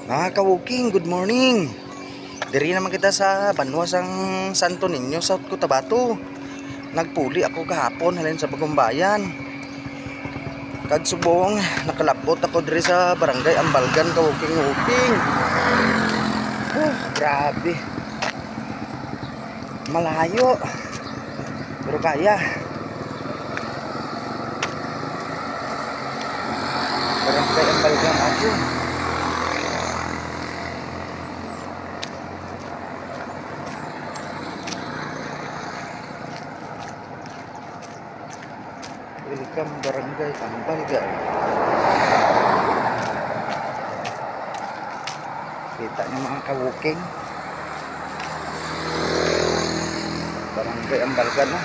Mga ka-walking, good morning. Diri naman kita sa Banwa sang Santo Niño, South Cotabato. Nagpuli ako kahapon halin sa Bagong Bayan. Kag subong nakalabot ako diri sa Barangay Ambalgan, ka-walking. Grabe. Malayo. Pero kaya. Barangay Ambalgan ako. Welcome Barangay Ambalgan. Kita niyo mga ka-walking. Barangay Ambalgan na.